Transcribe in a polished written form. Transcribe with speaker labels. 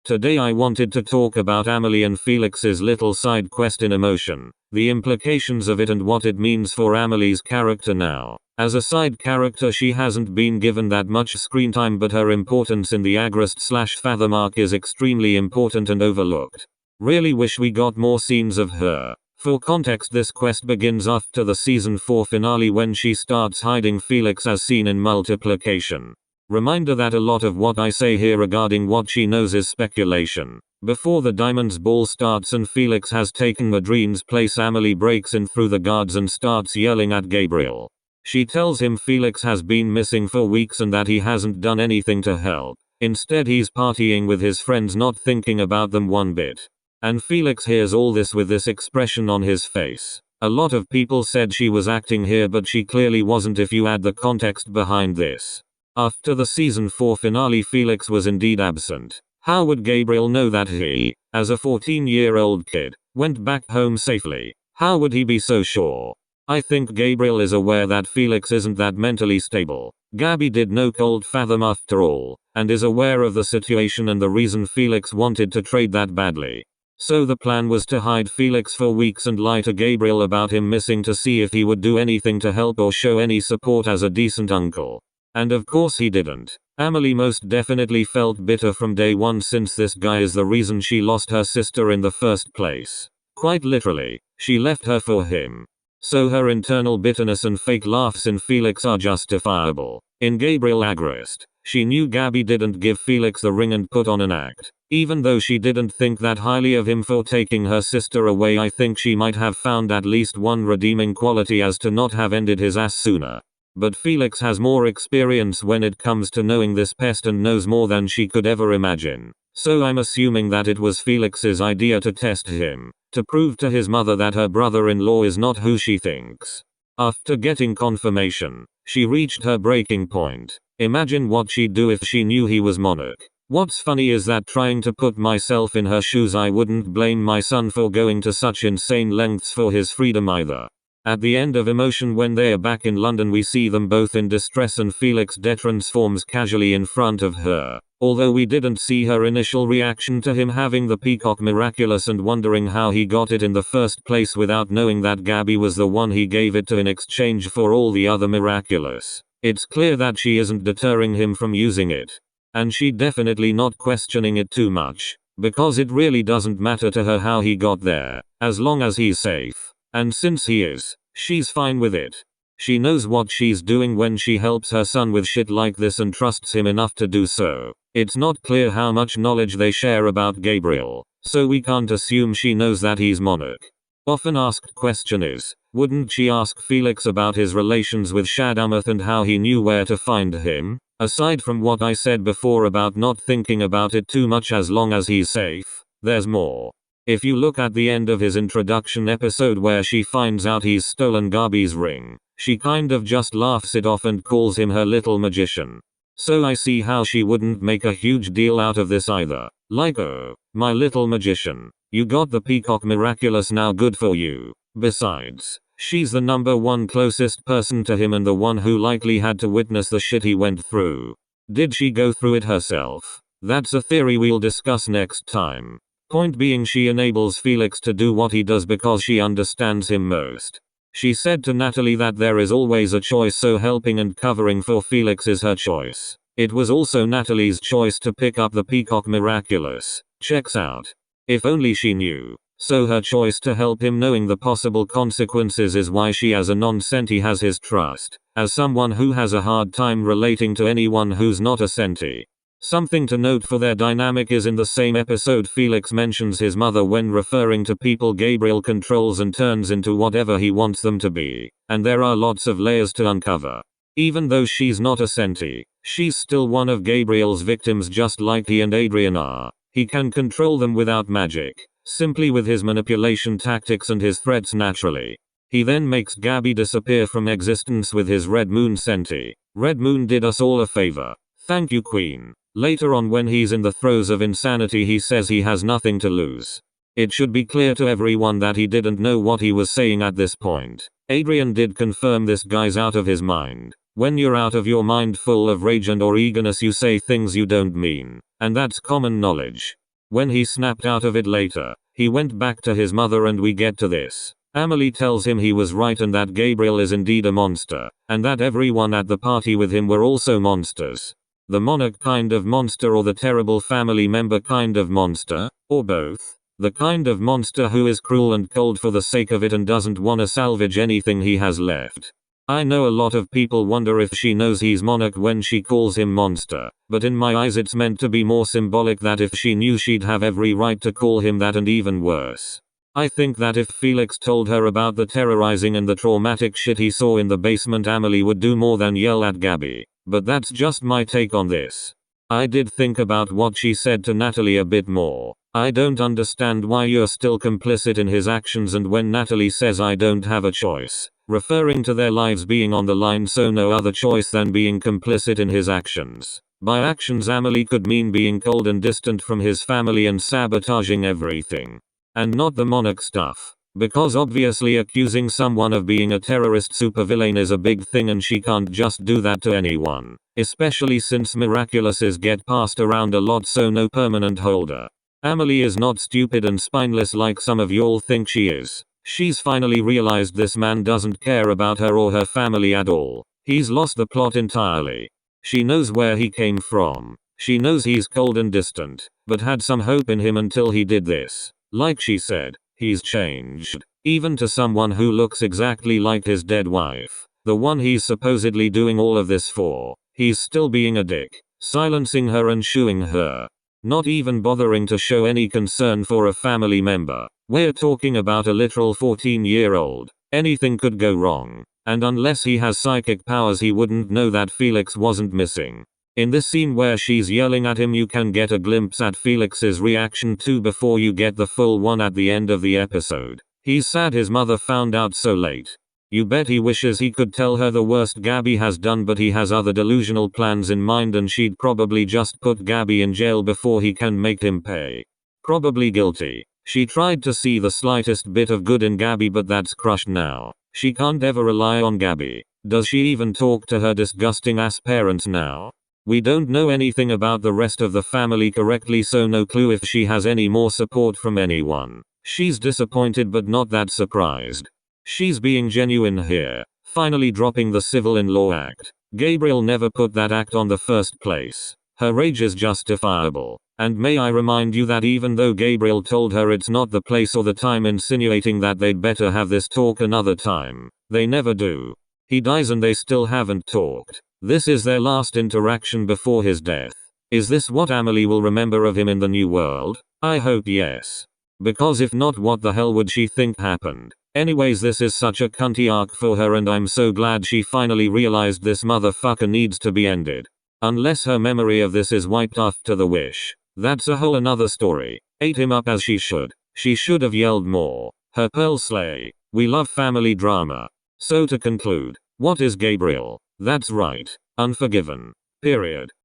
Speaker 1: Today I wanted to talk about Amelie and Felix's little side quest in Emotion, the implications of it and what it means for Amelie's character now. As a side character she hasn't been given that much screen time, but her importance in the Agrest/Fathom arc is extremely important and overlooked. Really wish we got more scenes of her. For context, this quest begins after the season 4 finale when she starts hiding Felix as seen in Multiplication. Reminder that a lot of what I say here regarding what she knows is speculation. Before the Diamond's Ball starts and Felix has taken Madrine's place, Amelie breaks in through the guards and starts yelling at Gaybriel. She tells him Felix has been missing for weeks and that he hasn't done anything to help. Instead he's partying with his friends, not thinking about them one bit. And Felix hears all this with this expression on his face. A lot of people said she was acting here, but she clearly wasn't if you add the context behind this. After the season 4 finale, Felix was indeed absent. How would Gaybriel know that he, as a 14-year-old kid, went back home safely? How would he be so sure? I think Gaybriel is aware that Felix isn't that mentally stable. Gabby did know Cold Fathom after all, and is aware of the situation and the reason Felix wanted to trade that badly. So the plan was to hide Felix for weeks and lie to Gaybriel about him missing to see if he would do anything to help or show any support as a decent uncle. And of course he didn't. Amelie most definitely felt bitter from day one, since this guy is the reason she lost her sister in the first place. Quite literally, she left her for him. So her internal bitterness and fake laughs in Felix are justifiable. In Gaybriel Agrest, she knew Gabby didn't give Felix the ring and put on an act. Even though she didn't think that highly of him for taking her sister away, I think she might have found at least one redeeming quality as to not have ended his ass sooner. But Felix has more experience when it comes to knowing this pest and knows more than she could ever imagine. So I'm assuming that it was Felix's idea to test him, to prove to his mother that her brother-in-law is not who she thinks. After getting confirmation, she reached her breaking point. Imagine what she'd do if she knew he was monarch. What's funny is that, trying to put myself in her shoes, I wouldn't blame my son for going to such insane lengths for his freedom either. At the end of Emotion, when they are back in London, we see them both in distress and Felix transforms casually in front of her. Although we didn't see her initial reaction to him having the Peacock Miraculous and wondering how he got it in the first place without knowing that Gabby was the one he gave it to in exchange for all the other Miraculous. It's clear that she isn't deterring him from using it. And she definitely not questioning it too much, because it really doesn't matter to her how he got there, as long as he's safe. And since he is, she's fine with it. She knows what she's doing when she helps her son with shit like this and trusts him enough to do so. It's not clear how much knowledge they share about Gaybriel, so we can't assume she knows that he's monarch. Often asked question is, wouldn't she ask Felix about his relations with Shadamuth and how he knew where to find him? Aside from what I said before about not thinking about it too much as long as he's safe, there's more. If you look at the end of his introduction episode where she finds out he's stolen Gabby's ring, she kind of just laughs it off and calls him her little magician. So I see how she wouldn't make a huge deal out of this either. Like, oh, my little magician, you got the Peacock Miraculous now, good for you. Besides, she's the number one closest person to him and the one who likely had to witness the shit he went through. Did she go through it herself? That's a theory we'll discuss next time. Point being, she enables Felix to do what he does because she understands him most. She said to Natalie that there is always a choice, so helping and covering for Felix is her choice. It was also Natalie's choice to pick up the Peacock Miraculous. Checks out. If only she knew. So her choice to help him, knowing the possible consequences, is why she as a non-senti has his trust. As someone who has a hard time relating to anyone who's not a senti. Something to note for their dynamic is in the same episode Felix mentions his mother when referring to people Gaybriel controls and turns into whatever he wants them to be, and there are lots of layers to uncover. Even though she's not a senti, she's still one of Gaybriel's victims, just like he and Adrian are. He can control them without magic, simply with his manipulation tactics and his threats naturally. He then makes Gabby disappear from existence with his Red Moon senti. Red Moon did us all a favor. Thank you, Queen. Later on, when he's in the throes of insanity, he says he has nothing to lose. It should be clear to everyone that he didn't know what he was saying at this point. Adrian did confirm this guy's out of his mind. When you're out of your mind full of rage and or eagerness, you say things you don't mean. And that's common knowledge. When he snapped out of it later, he went back to his mother and we get to this. Amelie tells him he was right and that Gaybriel is indeed a monster, and that everyone at the party with him were also monsters. The monarch kind of monster or the terrible family member kind of monster, or both. The kind of monster who is cruel and cold for the sake of it and doesn't wanna salvage anything he has left. I know a lot of people wonder if she knows he's monarch when she calls him monster, but in my eyes it's meant to be more symbolic that if she knew she'd have every right to call him that and even worse. I think that if Felix told her about the terrorizing and the traumatic shit he saw in the basement, Amelie would do more than yell at Gabby, but that's just my take on this. I did think about what she said to Natalie a bit more. I don't understand why you're still complicit in his actions, and when Natalie says I don't have a choice, referring to their lives being on the line, so no other choice than being complicit in his actions. By actions Amelie could mean being cold and distant from his family and sabotaging everything. And not the monarch stuff. Because obviously accusing someone of being a terrorist supervillain is a big thing and she can't just do that to anyone. Especially since miraculouses get passed around a lot, so no permanent holder. Amelie is not stupid and spineless like some of y'all think she is. She's finally realized this man doesn't care about her or her family at all. He's lost the plot entirely. She knows where he came from. She knows he's cold and distant, but had some hope in him until he did this. Like she said, he's changed. Even to someone who looks exactly like his dead wife. The one he's supposedly doing all of this for. He's still being a dick. Silencing her and shooing her. Not even bothering to show any concern for a family member. We're talking about a literal 14-year-old. Anything could go wrong. And unless he has psychic powers he wouldn't know that Felix wasn't missing. In this scene where she's yelling at him, you can get a glimpse at Felix's reaction too before you get the full one at the end of the episode. He's sad his mother found out so late. You bet he wishes he could tell her the worst Gabby has done, but he has other delusional plans in mind and she'd probably just put Gabby in jail before he can make him pay. Probably guilty. She tried to see the slightest bit of good in Gabby, but that's crushed now. She can't ever rely on Gabby. Does she even talk to her disgusting ass parents now? We don't know anything about the rest of the family correctly, so no clue if she has any more support from anyone. She's disappointed but not that surprised. She's being genuine here, finally dropping the civil-in-law act. Gaybriel never put that act on the first place. Her rage is justifiable. And may I remind you that even though Gaybriel told her it's not the place or the time, insinuating that they'd better have this talk another time, they never do. He dies and they still haven't talked. This is their last interaction before his death. Is this what Amelie will remember of him in the new world? I hope yes. Because if not, what the hell would she think happened? Anyways, this is such a cunty arc for her and I'm so glad she finally realized this motherfucker needs to be ended. Unless her memory of this is wiped after the wish. That's a whole another story. Ate him up as she should. She should have yelled more. Her pearl slay. We love family drama. So to conclude, what is Gaybriel? That's right. Unforgiven. Period.